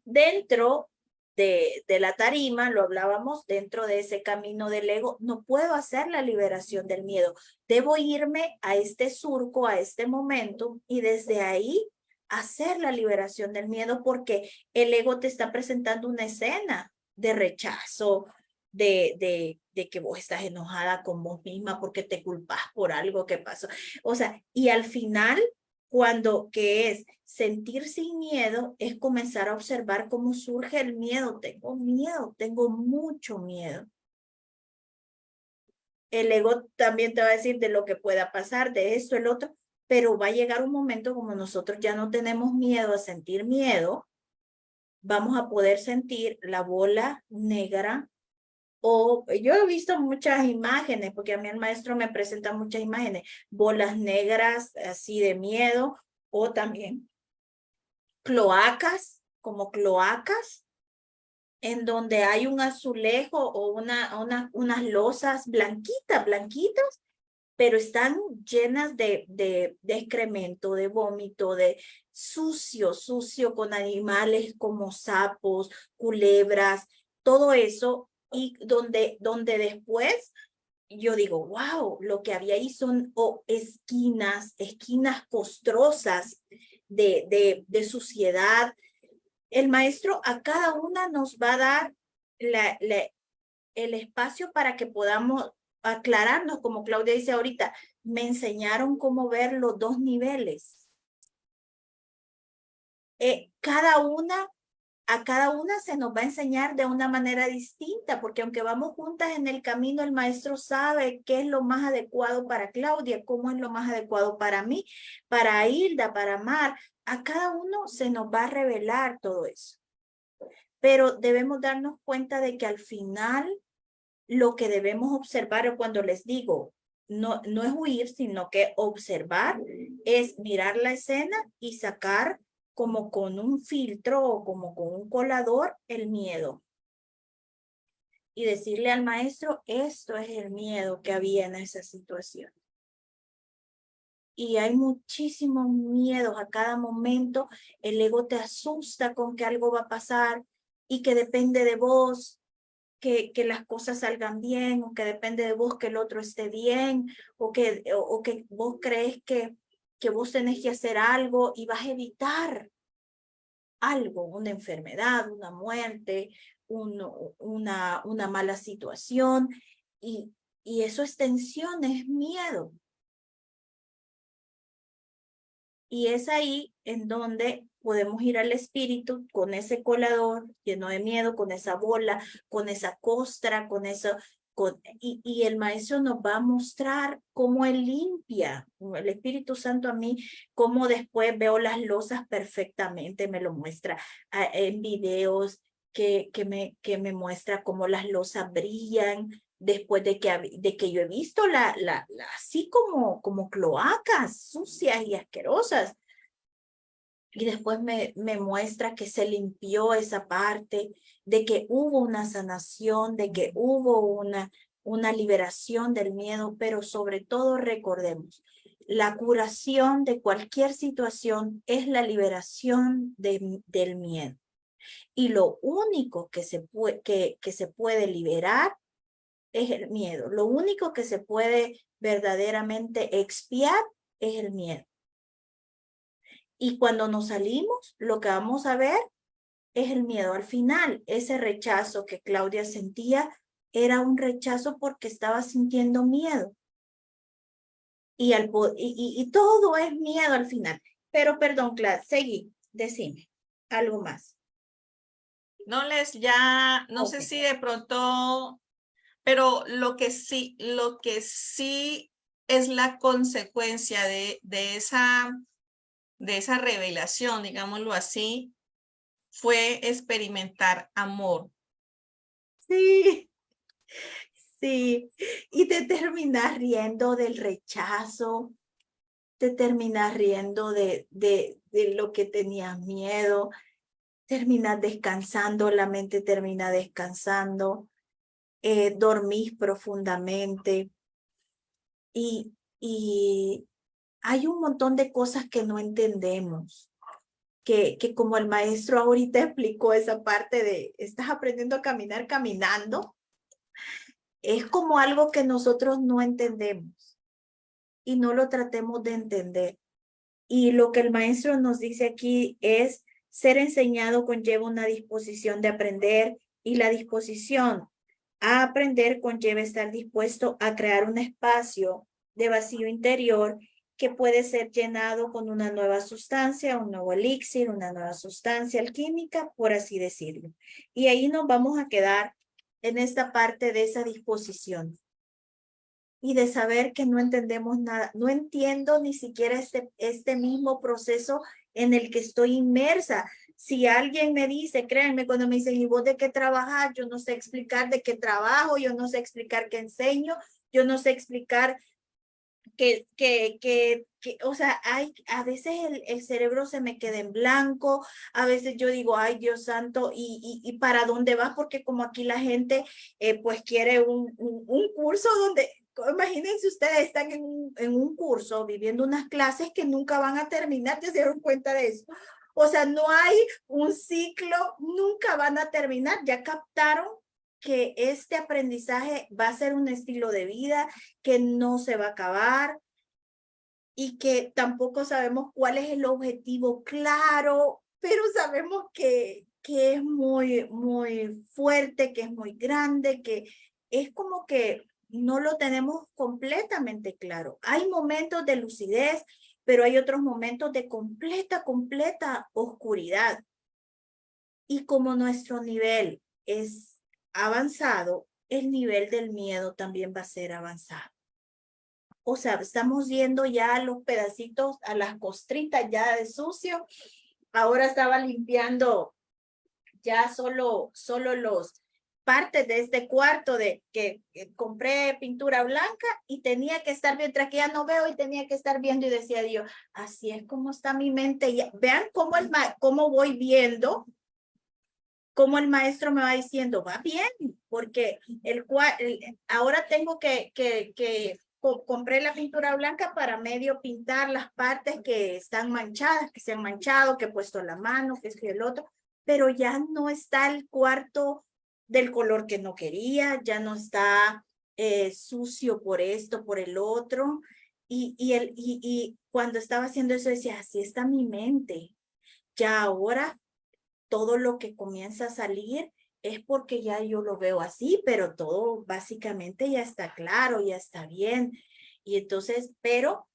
Dentro de la tarima, lo hablábamos, dentro de ese camino del ego, no puedo hacer la liberación del miedo. Debo irme a este surco, a este momento, y desde ahí hacer la liberación del miedo, porque el ego te está presentando una escena de rechazo, de que vos estás enojada con vos misma porque te culpas por algo que pasó. O sea, y al final, que es sentir sin miedo, es comenzar a observar cómo surge el miedo. Tengo miedo, tengo mucho miedo. El ego también te va a decir de lo que pueda pasar, de esto, el otro, pero va a llegar un momento, como nosotros ya no tenemos miedo a sentir miedo, vamos a poder sentir la bola negra. O yo he visto muchas imágenes, porque a mí el maestro me presenta muchas imágenes, bolas negras así de miedo, o también cloacas, como cloacas, en donde hay un azulejo o unas losas blanquitas, pero están llenas de excremento, de vómito, de sucio con animales como sapos, culebras, todo eso, y donde después yo digo, wow, lo que había ahí son esquinas costrosas de suciedad. El maestro a cada una nos va a dar el espacio para que podamos aclararnos, como Claudia dice ahorita, me enseñaron cómo ver los dos niveles. A cada una se nos va a enseñar de una manera distinta, porque aunque vamos juntas en el camino, el maestro sabe qué es lo más adecuado para Claudia, cómo es lo más adecuado para mí, para Hilda, para Mar. A cada uno se nos va a revelar todo eso. Pero debemos darnos cuenta de que al final lo que debemos observar, cuando les digo, no es huir, sino que observar, es mirar la escena y sacar como con un filtro o como con un colador el miedo. Y decirle al maestro, esto es el miedo que había en esa situación. Y hay muchísimos miedos a cada momento. El ego te asusta con que algo va a pasar y que depende de vos que las cosas salgan bien, o que depende de vos que el otro esté bien, o que vos crees que vos tenés que hacer algo y vas a evitar algo, una enfermedad, una muerte, una mala situación, y eso es tensión, es miedo. Y es ahí en donde podemos ir al espíritu con ese colador lleno de miedo, con esa bola, con esa costra, con eso, y el maestro nos va a mostrar cómo él limpia, el Espíritu Santo a mí, cómo después veo las losas perfectamente, me lo muestra en videos que me muestra cómo las losas brillan, después de que yo he visto así como cloacas sucias y asquerosas. Y después me muestra que se limpió esa parte, de que hubo una sanación, de que hubo una liberación del miedo, pero sobre todo recordemos, la curación de cualquier situación es la liberación del miedo. Y lo único que se puede liberar es el miedo. Lo único que se puede verdaderamente expiar es el miedo. Y cuando nos salimos, lo que vamos a ver es el miedo. Al final, ese rechazo que Claudia sentía era un rechazo porque estaba sintiendo miedo. Y todo es miedo al final. Pero perdón, Claudia, seguí, decime algo más. No no sé Ok. si de pronto, pero lo que sí es la consecuencia de esa revelación, digámoslo así, fue experimentar amor. Sí, sí. Y te terminas riendo del rechazo, te terminas riendo de lo que tenías miedo, terminas descansando, la mente termina descansando, dormís profundamente y hay un montón de cosas que no entendemos. Que como el maestro ahorita explicó esa parte de estás aprendiendo a caminar caminando, es como algo que nosotros no entendemos y no lo tratemos de entender. Y lo que el maestro nos dice aquí es ser enseñado conlleva una disposición de aprender y la disposición a aprender conlleva estar dispuesto a crear un espacio de vacío interior que puede ser llenado con una nueva sustancia, un nuevo elixir, una nueva sustancia alquímica, por así decirlo. Y ahí nos vamos a quedar en esta parte de esa disposición y de saber que no entendemos nada. No entiendo ni siquiera este mismo proceso en el que estoy inmersa. Si alguien me dice, créanme, cuando me dicen, ¿y vos de qué trabajas? Yo no sé explicar de qué trabajo, yo no sé explicar qué enseño, yo no sé explicar o sea, a veces el cerebro se me queda en blanco, a veces yo digo, ay Dios santo, ¿y para dónde vas? Porque como aquí la gente pues quiere un curso donde, imagínense ustedes, están en un curso viviendo unas clases que nunca van a terminar, ¿ya se dieron cuenta de eso? O sea, no hay un ciclo, nunca van a terminar, ya captaron que este aprendizaje va a ser un estilo de vida, que no se va a acabar y que tampoco sabemos cuál es el objetivo claro, pero sabemos que es muy fuerte, que es muy grande, que es como que no lo tenemos completamente claro. Hay momentos de lucidez, pero hay otros momentos de completa oscuridad. Y como nuestro nivel es avanzado, el nivel del miedo también va a ser avanzado. O sea, estamos yendo ya a los pedacitos, a las costritas ya de sucio. Ahora estaba limpiando ya solo los partes de este cuarto de que compré pintura blanca y tenía que estar, mientras que ya no veo y tenía que estar viendo y decía Dios, así es como está mi mente. Y vean cómo voy viendo, cómo el maestro me va diciendo, va bien, porque ahora tengo que compré la pintura blanca para medio pintar las partes que están manchadas, que se han manchado, que he puesto la mano, que es que el otro, pero ya no está el cuarto del color que no quería, ya no está sucio por esto, por el otro. Y cuando estaba haciendo eso decía, así está mi mente. Ya ahora todo lo que comienza a salir es porque ya yo lo veo así, pero todo básicamente ya está claro, ya está bien. Y entonces, pero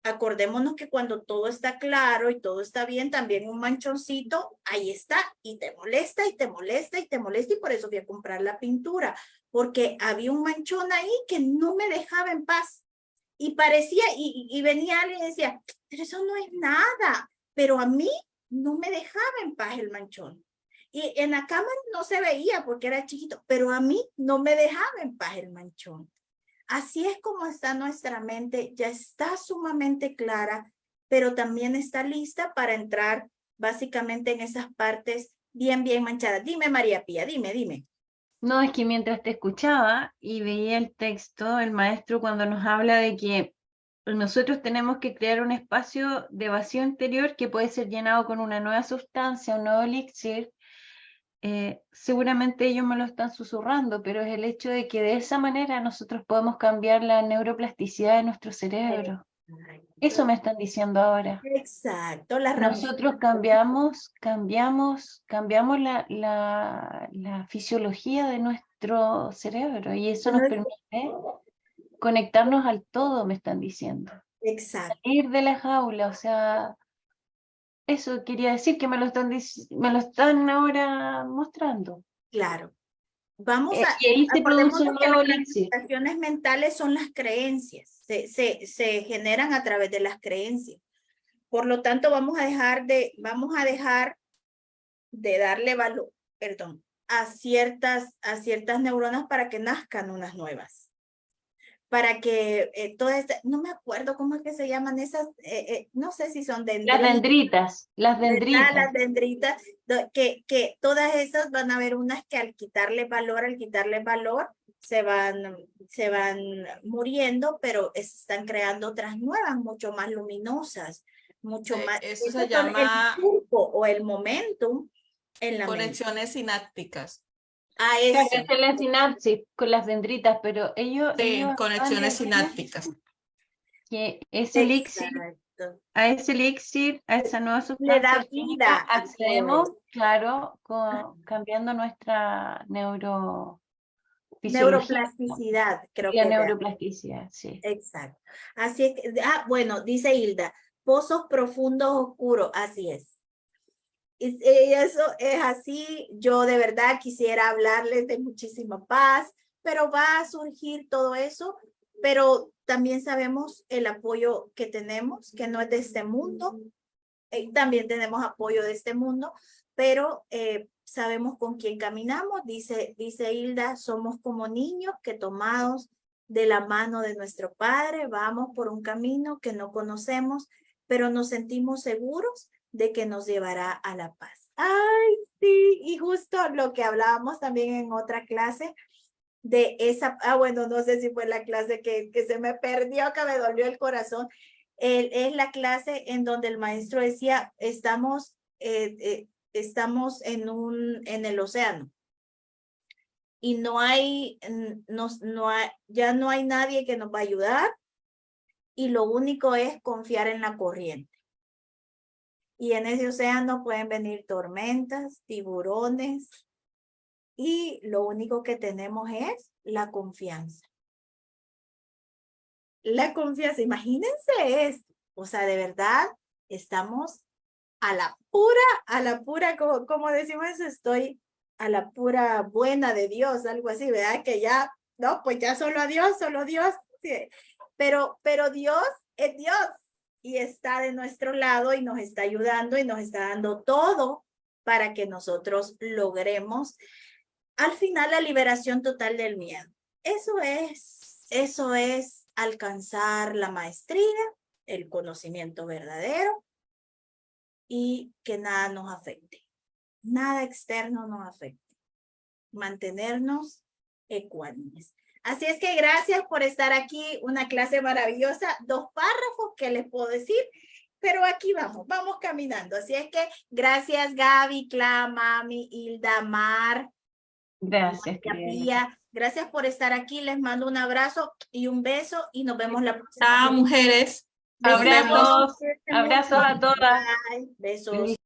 acordémonos que cuando todo está claro y todo está bien, también un manchoncito, ahí está, y te molesta, y te molesta, y te molesta, y por eso fui a comprar la pintura, porque había un manchón ahí que no me dejaba en paz. Y parecía, y venía alguien y decía, pero eso no es nada, pero a mí no me dejaba en paz el manchón. Y en la cámara no se veía porque era chiquito, pero a mí no me dejaba en paz el manchón. Así es como está nuestra mente, ya está sumamente clara, pero también está lista para entrar básicamente en esas partes bien manchadas. Dime, María Pía, dime. No, es que mientras te escuchaba y veía el texto, el maestro cuando nos habla de que nosotros tenemos que crear un espacio de vacío interior que puede ser llenado con una nueva sustancia, un nuevo elixir, seguramente ellos me lo están susurrando, pero es el hecho de que de esa manera nosotros podemos cambiar la neuroplasticidad de nuestro cerebro. Eso me están diciendo ahora. Exacto, las Nosotros cambiamos la fisiología de nuestro cerebro y eso nos permite conectarnos al todo, me están diciendo. Exacto. Ir de la jaula, o sea, eso quería decir que me lo están ahora mostrando. Claro. Vamos a, Y ahí se produce un acordémonos que nuevo las elixir. manifestaciones mentales son las creencias, se generan a través de las creencias. Por lo tanto, vamos a dejar de darle valor, a ciertas neuronas para que nazcan unas nuevas. Para que todas estas, no me acuerdo cómo es que se llaman esas, no sé si son dendritas. Las dendritas. Las dendritas, que todas esas van a haber unas que al quitarle valor, se van muriendo, pero están creando otras nuevas, mucho más luminosas, mucho más. Eso Esos se son llama el tiempo o el momentum en la mente. conexiones sinápticas. A Claro, eso. esa es la sinapsis con las dendritas, pero ellos Sí, acaban conexiones de decir sinápticas. que ese elixir, Exacto. a ese elixir, a esa nueva Le sustancia da química, vida a todo accedemos, eso. claro, cambiando nuestra neurofisiología. Neuroplasticidad, creo La que es. neuroplasticidad, sí. Exacto. Así es que, bueno, dice Hilda, pozos profundos oscuros, así es. Y eso es así. Yo de verdad quisiera hablarles de muchísima paz, pero va a surgir todo eso, pero también sabemos el apoyo que tenemos, que no es de este mundo. También tenemos apoyo de este mundo, pero sabemos con quién caminamos. Dice Hilda, somos como niños que tomados de la mano de nuestro Padre, vamos por un camino que no conocemos, pero nos sentimos seguros de que nos llevará a la paz. Ay, sí, y justo lo que hablábamos también en otra clase, de esa, bueno, no sé si fue la clase que se me perdió, que me dolió el corazón. Es la clase en donde el maestro decía, estamos en el océano y ya no hay nadie que nos va a ayudar y lo único es confiar en la corriente. Y en ese océano pueden venir tormentas, tiburones, y lo único que tenemos es la confianza. La confianza, imagínense esto. O sea, de verdad, estamos a la pura, como decimos, estoy a la pura buena de Dios, algo así, ¿verdad? Que ya, no, pues ya solo Dios. Sí. Pero Dios es Dios y está de nuestro lado y nos está ayudando y nos está dando todo para que nosotros logremos al final la liberación total del miedo. Eso es alcanzar la maestría, el conocimiento verdadero y que nada nos afecte. Nada externo nos afecte. Mantenernos ecuánimes. Así es que gracias por estar aquí. Una clase maravillosa. 2 párrafos que les puedo decir, pero aquí vamos caminando. Así es que gracias Gaby, Cla, Mami, Hilda, Mar. Gracias, Pía. Gracias por estar aquí. Les mando un abrazo y un beso y nos vemos la próxima. Chao, mujeres. Abrazos a todas. Bye. Besos.